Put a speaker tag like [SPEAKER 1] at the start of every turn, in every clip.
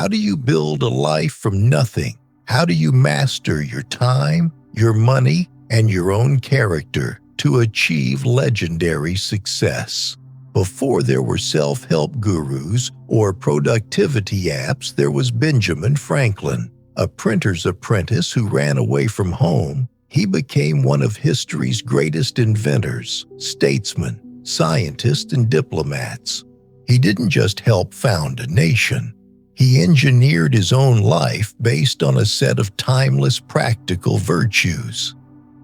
[SPEAKER 1] How do you build a life from nothing? How do you master your time, your money, and your own character to achieve legendary success? Before there were self-help gurus or productivity apps, there was Benjamin Franklin, a printer's apprentice who ran away from home. He became one of history's greatest inventors, statesmen, scientists, and diplomats. He didn't just help found a nation. He engineered his own life based on a set of timeless practical virtues.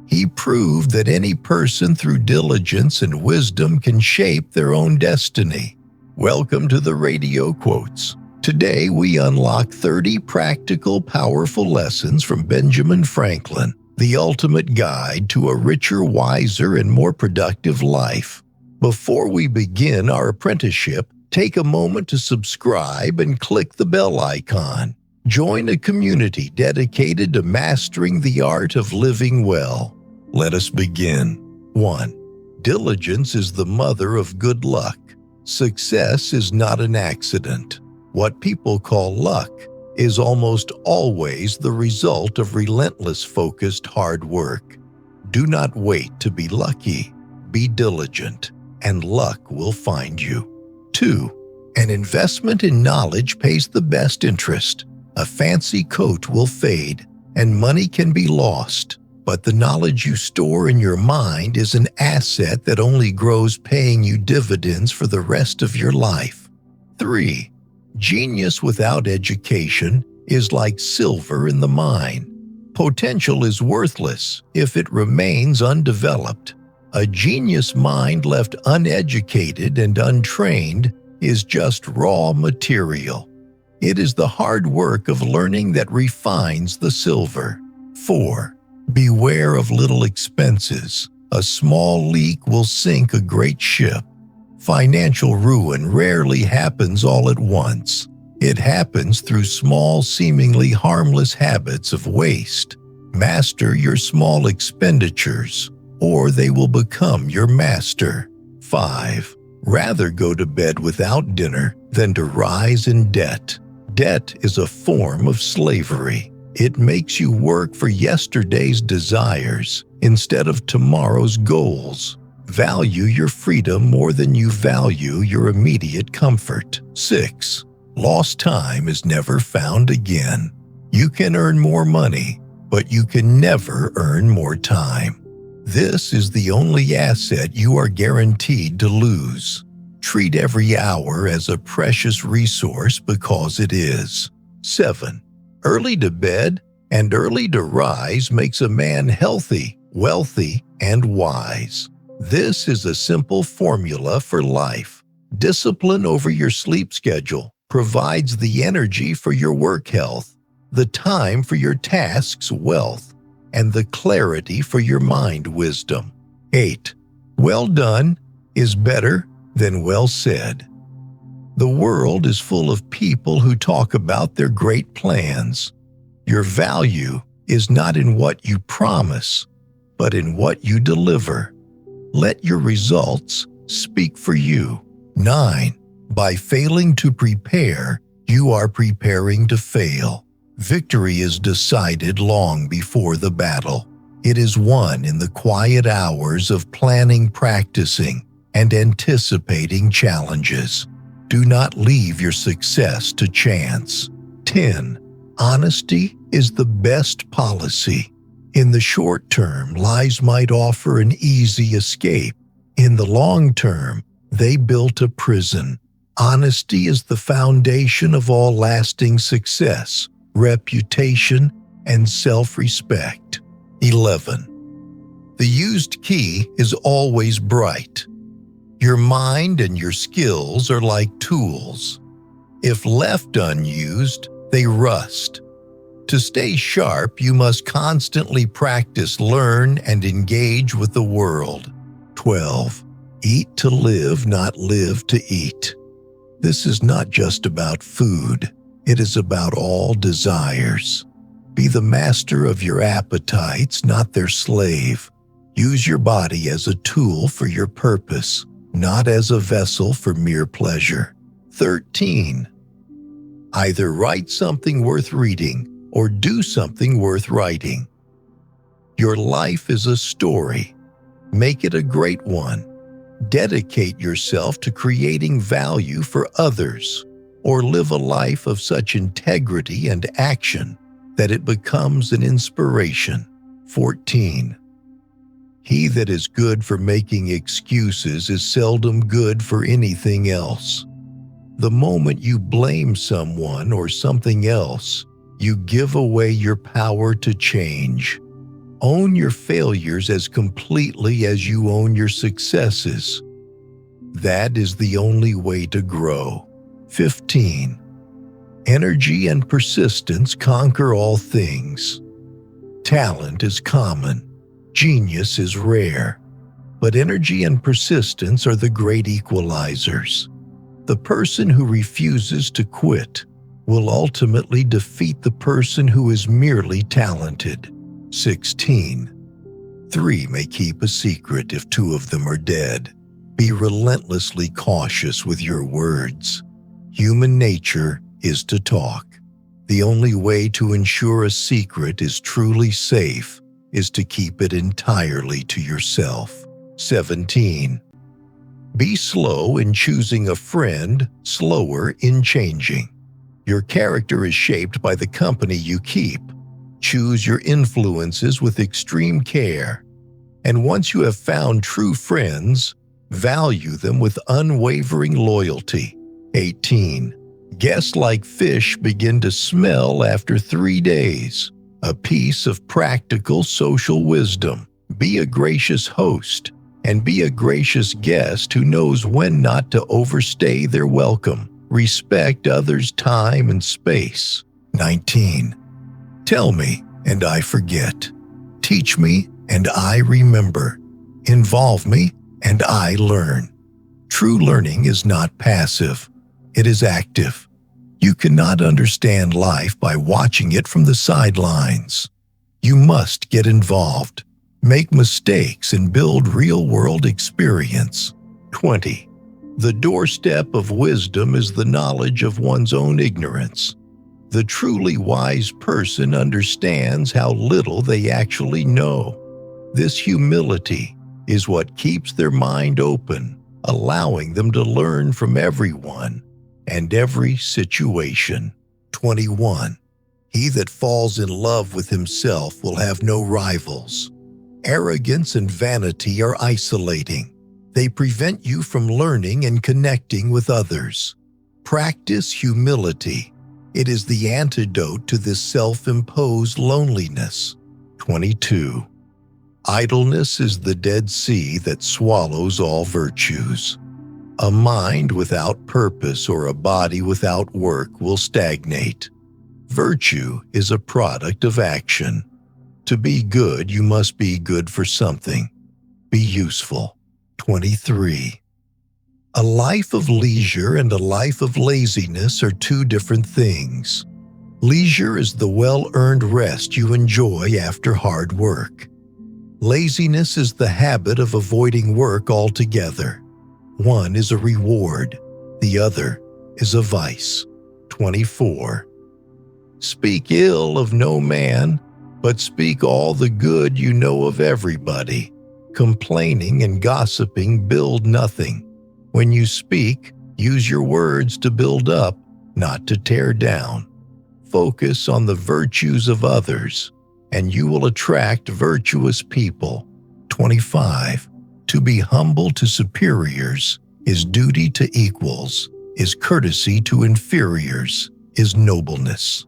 [SPEAKER 1] He proved that any person through diligence and wisdom can shape their own destiny. Welcome to the Radio Quotes. Today we unlock 30 practical, powerful lessons from Benjamin Franklin, the ultimate guide to a richer, wiser, and more productive life. Before we begin our apprenticeship, take a moment to subscribe and click the bell icon. Join a community dedicated to mastering the art of living well. Let us begin. 1. Diligence is the mother of good luck. Success is not an accident. What people call luck is almost always the result of relentless, focused hard work. Do not wait to be lucky. Be diligent, and luck will find you. 2. An investment in knowledge pays the best interest. A fancy coat will fade, and money can be lost. But the knowledge you store in your mind is an asset that only grows, paying you dividends for the rest of your life. 3. Genius without education is like silver in the mine. Potential is worthless if it remains undeveloped. A genius mind left uneducated and untrained is just raw material. It is the hard work of learning that refines the silver. 4. Beware of little expenses. A small leak will sink a great ship. Financial ruin rarely happens all at once. It happens through small, seemingly harmless habits of waste. Master your small expenditures, or they will become your master. 5. Rather go to bed without dinner than to rise in debt. Debt is a form of slavery. It makes you work for yesterday's desires instead of tomorrow's goals. Value your freedom more than you value your immediate comfort. 6. Lost time is never found again. You can earn more money, but you can never earn more time. This is the only asset you are guaranteed to lose. Treat every hour as a precious resource because it is. 7. Early to bed and early to rise makes a man healthy, wealthy, and wise. This is a simple formula for life. Discipline over your sleep schedule provides the energy for your work health, the time for your tasks wealth, and the clarity for your mind wisdom. 8. Well done is better than well said. The world is full of people who talk about their great plans. Your value is not in what you promise, but in what you deliver. Let your results speak for you. 9. By failing to prepare, you are preparing to fail. Victory is decided long before the battle. It is won in the quiet hours of planning, practicing, and anticipating challenges. Do not leave your success to chance. 10. Honesty is the best policy. In the short term, lies might offer an easy escape. In the long term, they built a prison. Honesty is the foundation of all lasting success, reputation, and self-respect. 11. The used key is always bright. Your mind and your skills are like tools. If left unused, they rust. To stay sharp, you must constantly practice, learn, and engage with the world. 12. Eat to live, not live to eat. This is not just about food. It is about all desires. Be the master of your appetites, not their slave. Use your body as a tool for your purpose, not as a vessel for mere pleasure. 13. Either write something worth reading or do something worth writing. Your life is a story. Make it a great one. Dedicate yourself to creating value for others, or live a life of such integrity and action that it becomes an inspiration. 14. He that is good for making excuses is seldom good for anything else. The moment you blame someone or something else, you give away your power to change. Own your failures as completely as you own your successes. That is the only way to grow. 15. Energy and persistence conquer all things. Talent is common. Genius is rare. But energy and persistence are the great equalizers. The person who refuses to quit will ultimately defeat the person who is merely talented. 16. 3 may keep a secret if 2 of them are dead. Be relentlessly cautious with your words. Human nature is to talk. The only way to ensure a secret is truly safe is to keep it entirely to yourself. 17. Be slow in choosing a friend, slower in changing. Your character is shaped by the company you keep. Choose your influences with extreme care. And once you have found true friends, value them with unwavering loyalty. 18. Guests like fish begin to smell after 3 days. A piece of practical social wisdom. Be a gracious host, and be a gracious guest who knows when not to overstay their welcome. Respect others' time and space. 19. Tell me, and I forget. Teach me, and I remember. Involve me, and I learn. True learning is not passive. It is active. You cannot understand life by watching it from the sidelines. You must get involved. Make mistakes and build real-world experience. 20. The doorstep of wisdom is the knowledge of one's own ignorance. The truly wise person understands how little they actually know. This humility is what keeps their mind open, allowing them to learn from everyone and every situation. 21. He that falls in love with himself will have no rivals. Arrogance and vanity are isolating. They prevent you from learning and connecting with others. Practice humility. It is the antidote to this self-imposed loneliness. 22. Idleness is the Dead Sea that swallows all virtues. A mind without purpose or a body without work will stagnate. Virtue is a product of action. To be good, you must be good for something. Be useful. 23. A life of leisure and a life of laziness are 2 different things. Leisure is the well-earned rest you enjoy after hard work. Laziness is the habit of avoiding work altogether. One is a reward, the other is a vice. 24. Speak ill of no man, but speak all the good you know of everybody. Complaining and gossiping build nothing. When you speak, use your words to build up, not to tear down. Focus on the virtues of others, and you will attract virtuous people. 25. To be humble to superiors is duty to equals, is courtesy to inferiors, is nobleness.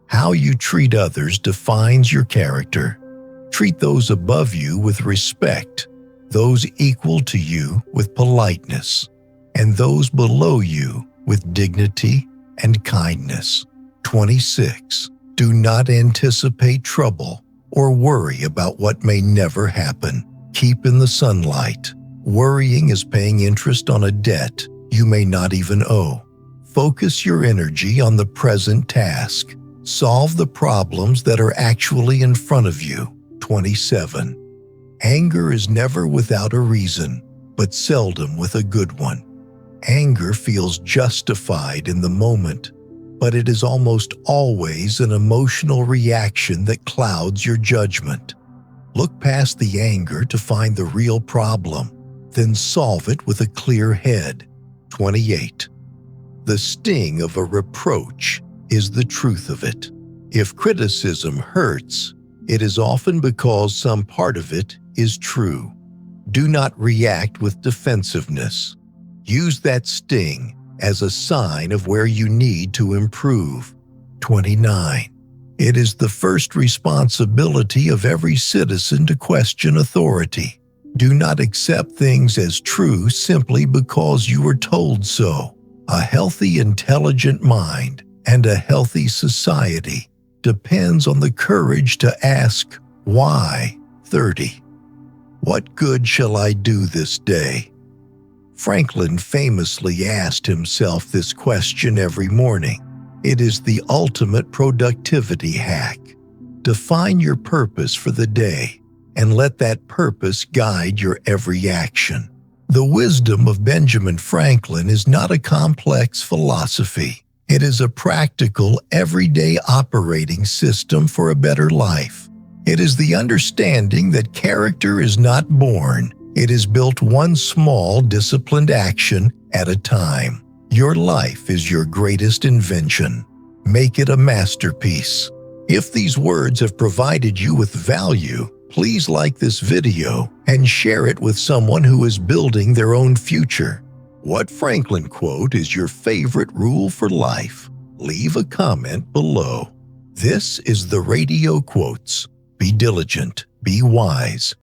[SPEAKER 1] How you treat others defines your character. Treat those above you with respect, those equal to you with politeness, and those below you with dignity and kindness. 26. Do not anticipate trouble or worry about what may never happen. Keep in the sunlight. Worrying is paying interest on a debt you may not even owe. Focus your energy on the present task. Solve the problems that are actually in front of you. 27. Anger is never without a reason, but seldom with a good one. Anger feels justified in the moment, but it is almost always an emotional reaction that clouds your judgment. Look past the anger to find the real problem, then solve it with a clear head. 28. The sting of a reproach is the truth of it. If criticism hurts, it is often because some part of it is true. Do not react with defensiveness. Use that sting as a sign of where you need to improve. 29. It is the first responsibility of every citizen to question authority. Do not accept things as true simply because you were told so. A healthy, intelligent mind and a healthy society depends on the courage to ask why. 30. What good shall I do this day? Franklin famously asked himself this question every morning. It is the ultimate productivity hack. Define your purpose for the day and let that purpose guide your every action. The wisdom of Benjamin Franklin is not a complex philosophy. It is a practical, everyday operating system for a better life. It is the understanding that character is not born. It is built one small, disciplined action at a time. Your life is your greatest invention. Make it a masterpiece. If these words have provided you with value, please like this video and share it with someone who is building their own future. What Franklin quote is your favorite rule for life? Leave a comment below. This is the Radio Quotes. Be diligent, be wise,